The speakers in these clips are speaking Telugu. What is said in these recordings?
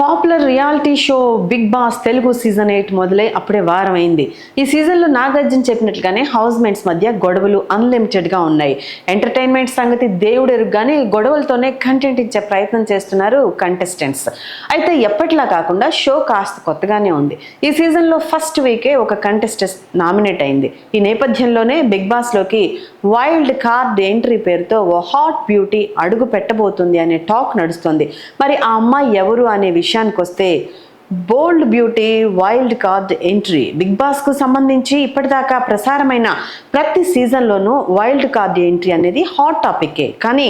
Popular reality show Bigg Boss Telugu season 8 మొదలై అప్పుడే వారం అయింది. ఈ సీజన్లో నాగార్జున చెప్పినట్లుగానే హౌస్ మేట్స్ మధ్య గొడవలు అన్లిమిటెడ్గా ఉన్నాయి. ఎంటర్టైన్మెంట్ సంగతి దేవుడు ఎరుగ్గానే గొడవలతోనే కంటెంట్ ఇచ్చే ప్రయత్నం చేస్తున్నారు కంటెస్టెంట్స్. అయితే ఎప్పటిలా కాకుండా షో కాస్త కొత్తగానే ఉంది. ఈ సీజన్లో ఫస్ట్ వీకే ఒక కంటెస్టెంట్ నామినేట్ అయింది. ఈ నేపథ్యంలోనే బిగ్ బాస్లోకి వైల్డ్ కార్డ్ ఎంట్రీ పేరుతో ఓ హాట్ బ్యూటీ అడుగు పెట్టబోతుంది అనే టాక్ నడుస్తుంది. మరి ఆ అమ్మాయి ఎవరు అనే విషయానికి వస్తే, bold beauty wild card entry. Big బాస్కు సంబంధించి ఇప్పటిదాకా ప్రసారమైన ప్రతి సీజన్లోనూ వైల్డ్ కార్డ్ ఎంట్రీ అనేది హాట్ టాపికే. కానీ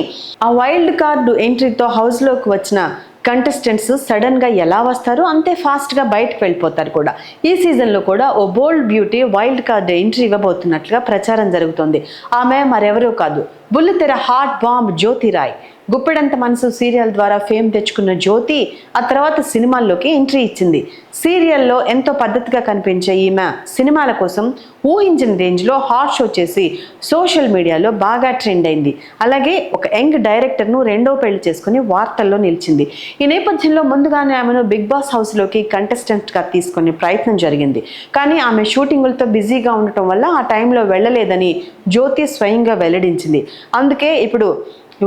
ఆ వైల్డ్ కార్డు ఎంట్రీతో హౌస్లోకి వచ్చిన కంటెస్టెంట్స్ సడన్గా ఎలా వస్తారు, అంతే ఫాస్ట్గా బయటకు వెళ్ళిపోతారు కూడా. ఈ సీజన్లో కూడా ఓ bold beauty wild card entry ఇవ్వబోతున్నట్లుగా ప్రచారం జరుగుతోంది. ఆమె మరెవరూ కాదు, బుల్లితెర హాట్ బాంబ్ జ్యోతిరాయ్. గుప్పెడంత మనసు సీరియల్ ద్వారా ఫేమ్ తెచ్చుకున్న జ్యోతి ఆ తర్వాత సినిమాల్లోకి ఎంట్రీ ఇచ్చింది. సీరియల్లో ఎంతో పద్ధతిగా కనిపించే ఈమె సినిమాల కోసం ఊహించిన రేంజ్లో హాట్ షో చేసి సోషల్ మీడియాలో బాగా ట్రెండ్ అయింది. అలాగే ఒక యంగ్ డైరెక్టర్ను రెండో పెళ్లి చేసుకుని వార్తల్లో నిలిచింది. ఈ నేపథ్యంలో ముందుగానే ఆమెను బిగ్ బాస్ హౌస్లోకి కంటెస్టెంట్గా తీసుకునే ప్రయత్నం జరిగింది. కానీ ఆమె షూటింగులతో బిజీగా ఉండటం వల్ల ఆ టైంలో వెళ్ళలేదని జ్యోతి స్వయంగా వెల్లడించింది. అందుకే ఇప్పుడు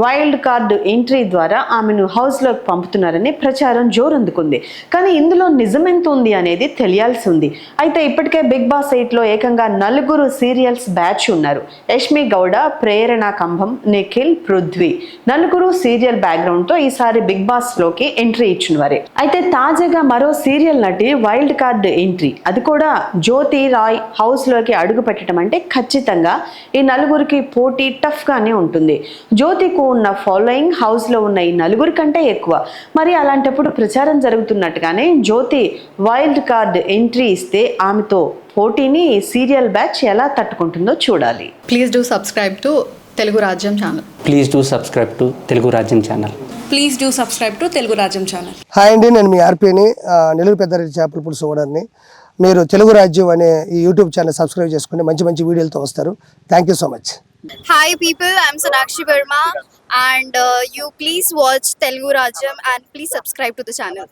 వైల్డ్ కార్డు ఎంట్రీ ద్వారా ఆమెను హౌస్లోకి పంపుతున్నారని ప్రచారం జోరందుకుంది. కానీ ఇందులో నిజమెంత ఉంది అనేది తెలియాల్సి ఉంది. అయితే ఇప్పటికే బిగ్ బాస్ 8లో ఏకంగా 4 సీరియల్స్ బ్యాచ్ ఉన్నారు. యష్మి గౌడ, ప్రేరణ కంభం, నిఖిల్, పృథ్వీ 4 సీరియల్ బ్యాక్గ్రౌండ్తో ఈసారి బిగ్ బాస్లోకి ఎంట్రీ ఇచ్చిన వారే. అయితే తాజాగా మరో సీరియల్ నటి వైల్డ్ కార్డు ఎంట్రీ, అది కూడా జ్యోతి రాయ్ హౌస్లోకి అడుగు పెట్టడం అంటే ఖచ్చితంగా ఈ 4కి పోటీ టఫ్గానే ఉంటుంది. జ్యోతికు ఉన్న ఫాలోయింగ్ హౌస్లో ఉన్న ఈ 4 కంటే ఎక్కువ. మరి అలాంటప్పుడు ప్రచారం జరుగుతున్నట్టుగానే జ్యోతి వైల్డ్ కార్డ్ ఎంట్రీ ఇస్తే ఆమెతో పోటీని సీరియల్ బ్యాచ్ ఎలా తట్టుకుంటుందో చూడాలి. Please do subscribe to Telugu Rajyam channel. Please do subscribe to Telugu Rajyam channel. Please do subscribe to Telugu Rajyam channel. Hi అండి, నేను మీ ఆర్పీని, నెల్లూరు పెద్దారెడ్డి చేపల పులుసు ఓనర్ని. మీరు తెలుగు రాజ్యం అనే ఈ యూట్యూబ్ ఛానల్ సబ్స్క్రైబ్ చేసుకుని మంచి మంచి వీడియోలతో వస్తారు. Thank you so much. Hi people, I'm Sonakshi Verma and you please watch Telugu Rajyam and please subscribe to the channel.